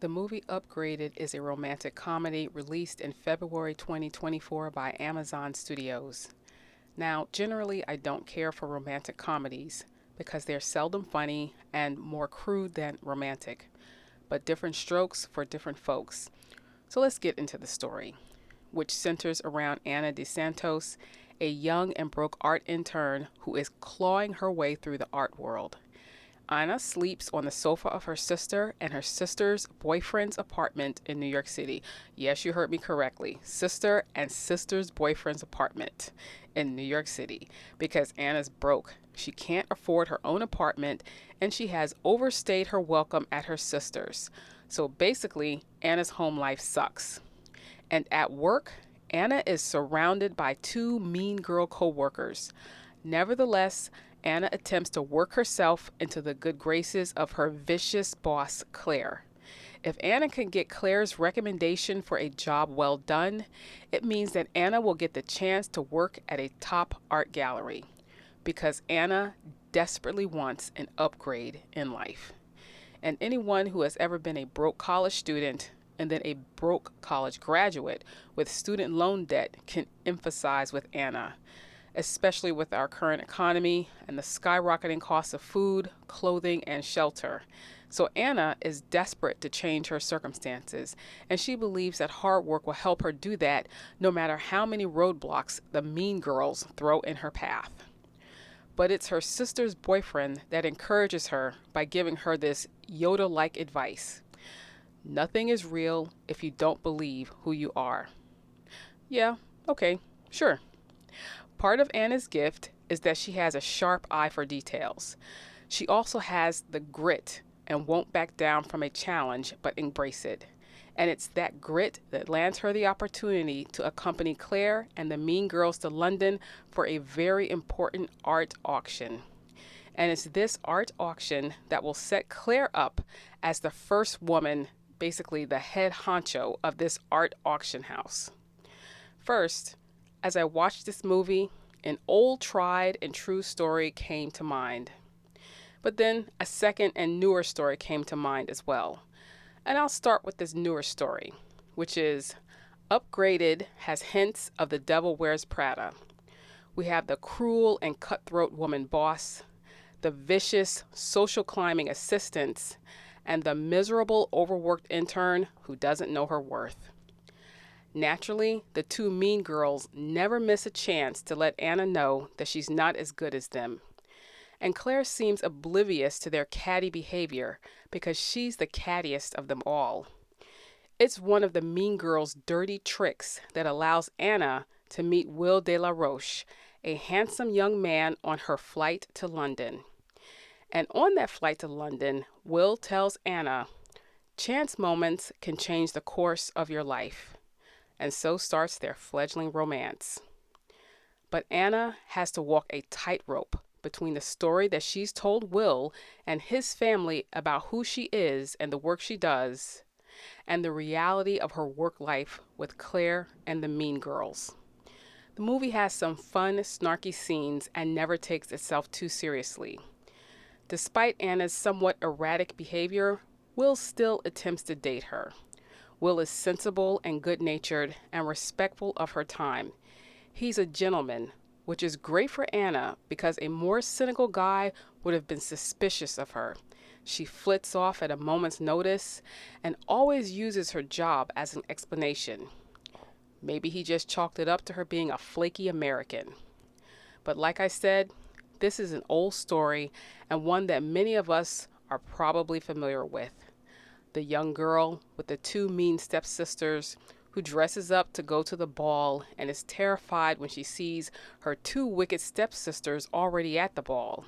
The movie Upgraded is a romantic comedy released in February 2024 by Amazon Studios. Now, generally, I don't care for romantic comedies because they're seldom funny and more crude than romantic, but different strokes for different folks. So let's get into the story, which centers around Anna DeSantos, a young and broke art intern who is clawing her way through the art world. Anna sleeps on the sofa of her sister and her sister's boyfriend's apartment in New York City. Yes, you heard me correctly. Sister and sister's boyfriend's apartment in New York City because Anna's broke. She can't afford her own apartment and she has overstayed her welcome at her sister's. So basically, Anna's home life sucks. And at work, Anna is surrounded by two mean girl co-workers. Nevertheless, Anna attempts to work herself into the good graces of her vicious boss, Claire. If Anna can get Claire's recommendation for a job well done, it means that Anna will get the chance to work at a top art gallery because Anna desperately wants an upgrade in life. And anyone who has ever been a broke college student and then a broke college graduate with student loan debt can emphasize with Anna, especially with our current economy and the skyrocketing costs of food, clothing, and shelter. So Anna is desperate to change her circumstances, and she believes that hard work will help her do that no matter how many roadblocks the mean girls throw in her path. But it's her sister's boyfriend that encourages her by giving her this Yoda-like advice. Nothing is real if you don't believe who you are. Yeah, okay, sure. Part of Anna's gift is that she has a sharp eye for details. She also has the grit and won't back down from a challenge but embrace it. And it's that grit that lands her the opportunity to accompany Claire and the mean girls to London for a very important art auction. And it's this art auction that will set Claire up as the first woman, basically the head honcho of this art auction house. First, as I watched this movie, an old tried and true story came to mind. But then a second and newer story came to mind as well. And I'll start with this newer story, which is Upgraded has hints of The Devil Wears Prada. We have the cruel and cutthroat woman boss, the vicious social climbing assistants, and the miserable overworked intern who doesn't know her worth. Naturally, the two mean girls never miss a chance to let Anna know that she's not as good as them. And Claire seems oblivious to their catty behavior because she's the cattiest of them all. It's one of the mean girls' dirty tricks that allows Anna to meet Will de la Roche, a handsome young man on her flight to London. And on that flight to London, Will tells Anna, chance moments can change the course of your life. And so starts their fledgling romance. But Anna has to walk a tightrope between the story that she's told Will and his family about who she is and the work she does, and the reality of her work life with Claire and the mean girls. The movie has some fun, snarky scenes and never takes itself too seriously. Despite Anna's somewhat erratic behavior, Will still attempts to date her. Will is sensible and good-natured and respectful of her time. He's a gentleman, which is great for Anna because a more cynical guy would have been suspicious of her. She flits off at a moment's notice and always uses her job as an explanation. Maybe he just chalked it up to her being a flaky American. But like I said, this is an old story and one that many of us are probably familiar with. The young girl with the two mean stepsisters who dresses up to go to the ball and is terrified when she sees her two wicked stepsisters already at the ball.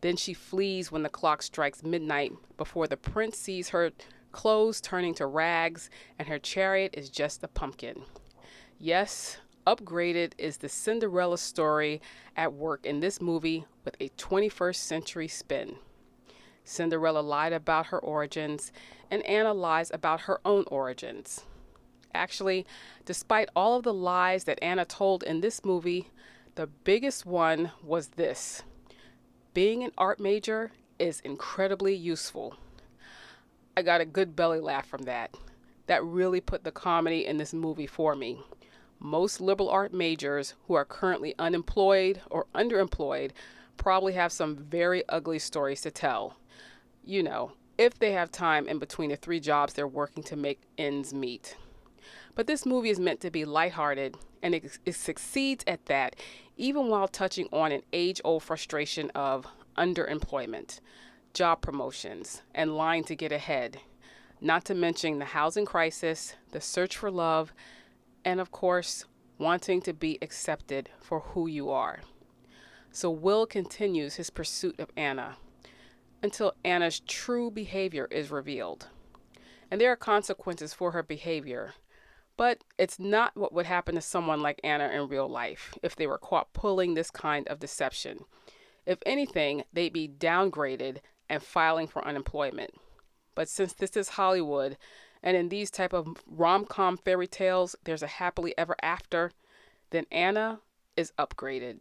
Then she flees when the clock strikes midnight before the prince sees her clothes turning to rags and her chariot is just a pumpkin. Yes, Upgraded is the Cinderella story at work in this movie with a 21st century spin. Cinderella lied about her origins, and Anna lies about her own origins. Actually, despite all of the lies that Anna told in this movie, the biggest one was this: being an art major is incredibly useful. I got a good belly laugh from that. That really put the comedy in this movie for me. Most liberal art majors who are currently unemployed or underemployed probably have some very ugly stories to tell. You know, if they have time in between the three jobs they're working to make ends meet. But this movie is meant to be lighthearted, and it succeeds at that, even while touching on an age old frustration of underemployment, job promotions, and lying to get ahead, not to mention the housing crisis, the search for love, and of course, wanting to be accepted for who you are. So Will continues his pursuit of Anna until Anna's true behavior is revealed. And there are consequences for her behavior, but it's not what would happen to someone like Anna in real life if they were caught pulling this kind of deception. If anything, they'd be downgraded and filing for unemployment. But since this is Hollywood, and in these type of rom-com fairy tales, there's a happily ever after, then Anna is upgraded.